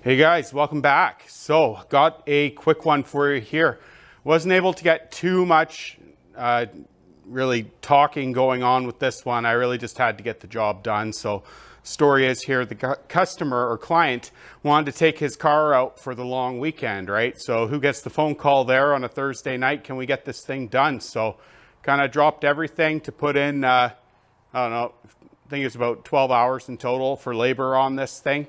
Hey guys, welcome back. So, got a quick one for you here. Wasn't able to get too much really talking going on with this one. I really just had to get the job done. So, story is here, the customer or client wanted to take his car out for the long weekend, right? So, who gets the phone call there on a Thursday night? Can we get this thing done? So, kind of dropped everything to put in, I don't know, I think it's about 12 hours in total for labor on this thing.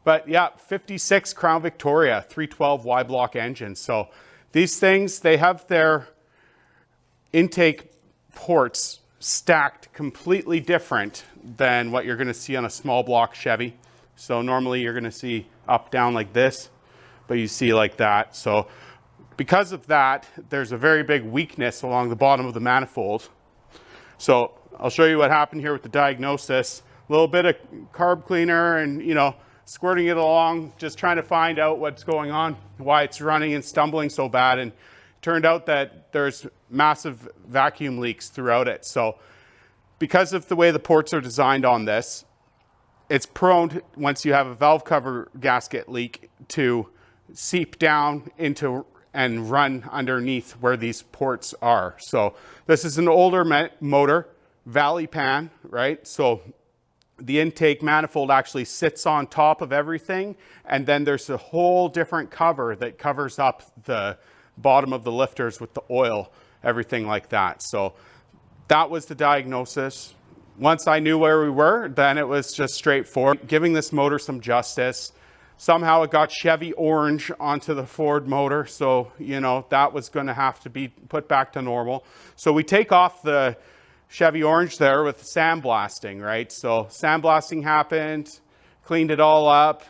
But yeah, 56 Crown Victoria, 312 Y-block engine. So these things, they have their intake ports stacked completely different than what you're going to see on a small block Chevy. So normally you're going to see up, down like this, but you see like that. So because of that, there's a very big weakness along the bottom of the manifold. So I'll show you what happened here with the diagnosis. A little bit of carb cleaner and, squirting it along, just trying to find out what's going on, why it's running and stumbling so bad. And it turned out that there's massive vacuum leaks throughout it. So because of the way the ports are designed on this, it's prone, once you have a valve cover gasket leak, to seep down into and run underneath where these ports are. So this is an older motor, Valley Pan, right? So the intake manifold actually sits on top of everything, and then there's a whole different cover that covers up the bottom of the lifters with the oil, everything like that. So that was the diagnosis. Once I knew where we were, then it was just straightforward, giving this motor some justice. Somehow it got Chevy orange onto the Ford motor, so that was going to have to be put back to normal. So we take off the Chevy orange there with sandblasting, right? So sandblasting happened, cleaned it all up.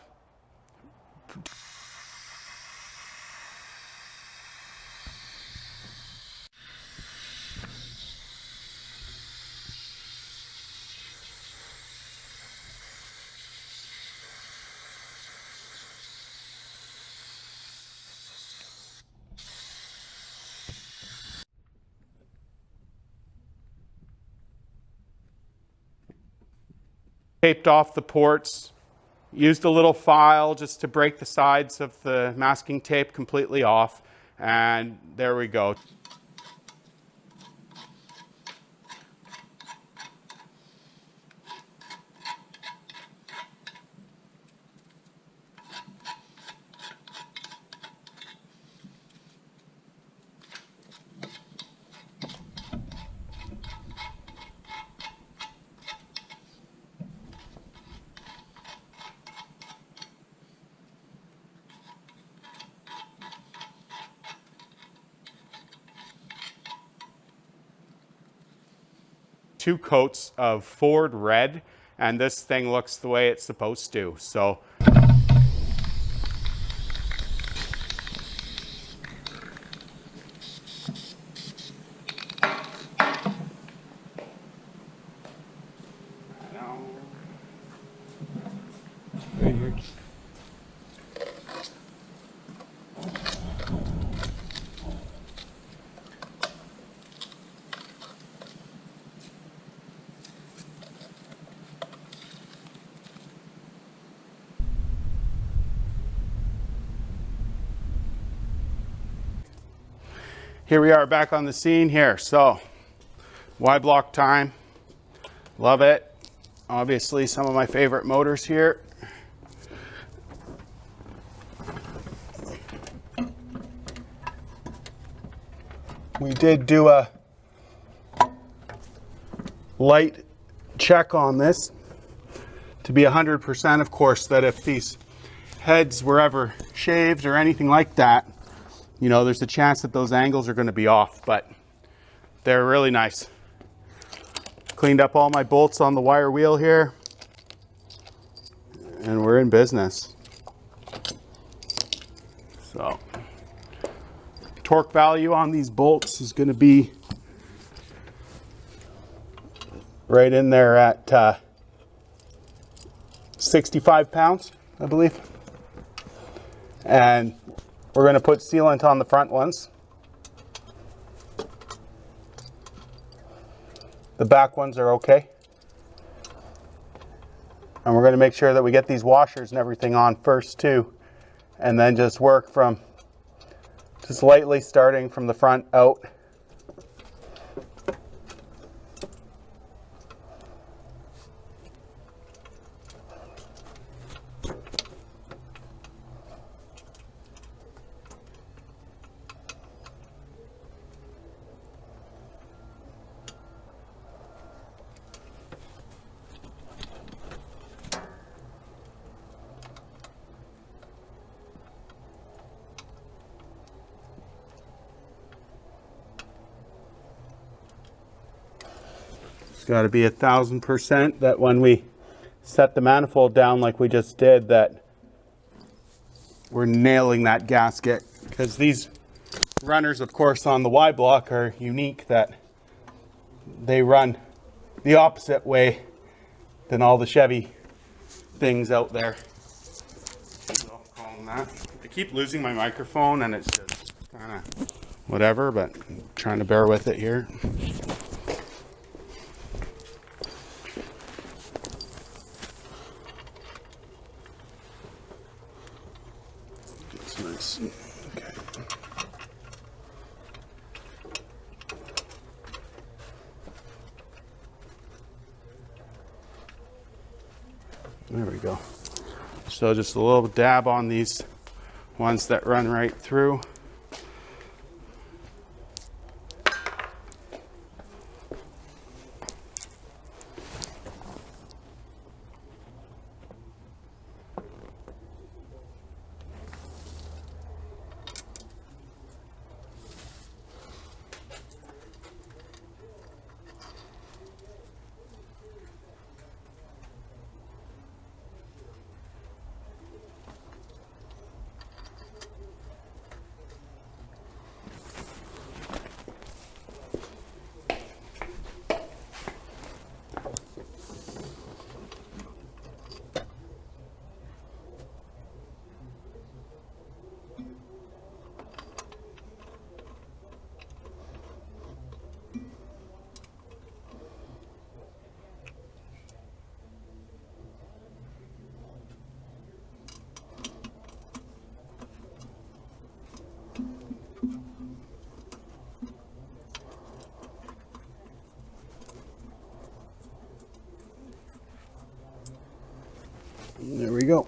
Taped off the ports, used a little file just to break the sides of the masking tape completely off, and there we go. Two coats of Ford red, and this thing looks the way it's supposed to. So right here. Here we are back on the scene here. So Y-block time, love it. Obviously some of my favorite motors here. We did do a light check on this to be 100%, of course, that if these heads were ever shaved or anything like that, there's a chance that those angles are going to be off, but they're really nice. Cleaned up all my bolts on the wire wheel here, and we're in business. So, torque value on these bolts is going to be right in there at 65 pounds, I believe. And we're going to put sealant on the front ones. The back ones are okay. And we're going to make sure that we get these washers and everything on first too, and then just work from just lightly starting from the front out. Got to be 1000% that when we set the manifold down like we just did, that we're nailing that gasket, because these runners, of course, on the Y block are unique, that they run the opposite way than all the Chevy things out there. So I'll call them that. I keep losing my microphone and it's just kind of whatever, but I'm trying to bear with it here. Okay. There we go. So just a little dab on these ones that run right through. There we go.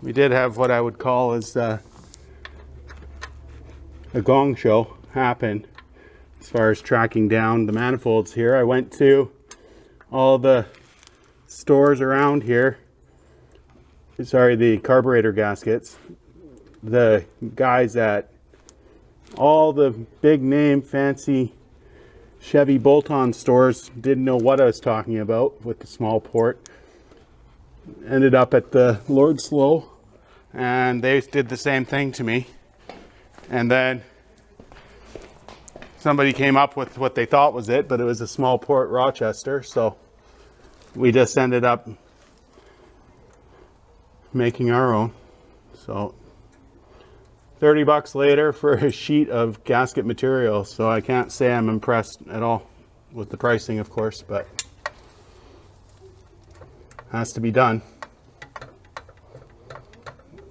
We did have what I would call as a gong show happen as far as tracking down the manifolds here. I went to all the stores around here, sorry, the carburetor gaskets. The guys at all the big name fancy Chevy bolt-on stores didn't know what I was talking about with the small port. Ended up at the Lord Slow, and they did the same thing to me. And then somebody came up with what they thought was it, but it was a small port Rochester. So we just ended up making our own. So 30 bucks later for a sheet of gasket material. So I can't say I'm impressed at all with the pricing, of course, but has to be done.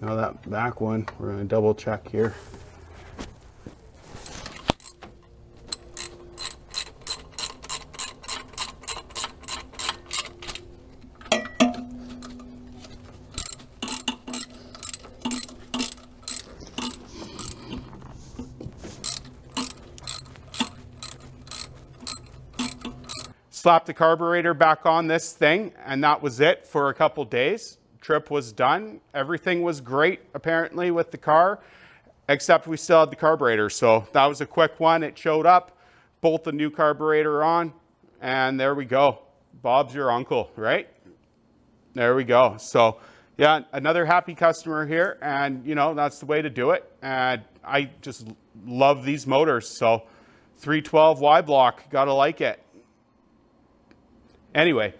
Now that back one, we're going to double check here. Slapped the carburetor back on this thing, and that was it for a couple days. Trip was done. Everything was great apparently with the car, except we still had the carburetor. So that was a quick one. It showed up, bolt the new carburetor on, and there we go. Bob's your uncle, right? There we go. So yeah, another happy customer here, and you know, that's the way to do it. And I just love these motors. So 312 Y block, gotta like it. Anyway,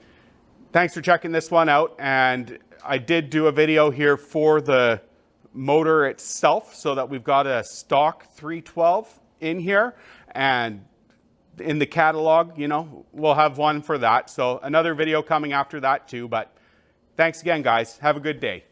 thanks for checking this one out. And I did do a video here for the motor itself so that we've got a stock 312 in here, and in the catalog, you know, we'll have one for that. So another video coming after that too. But thanks again, guys. Have a good day.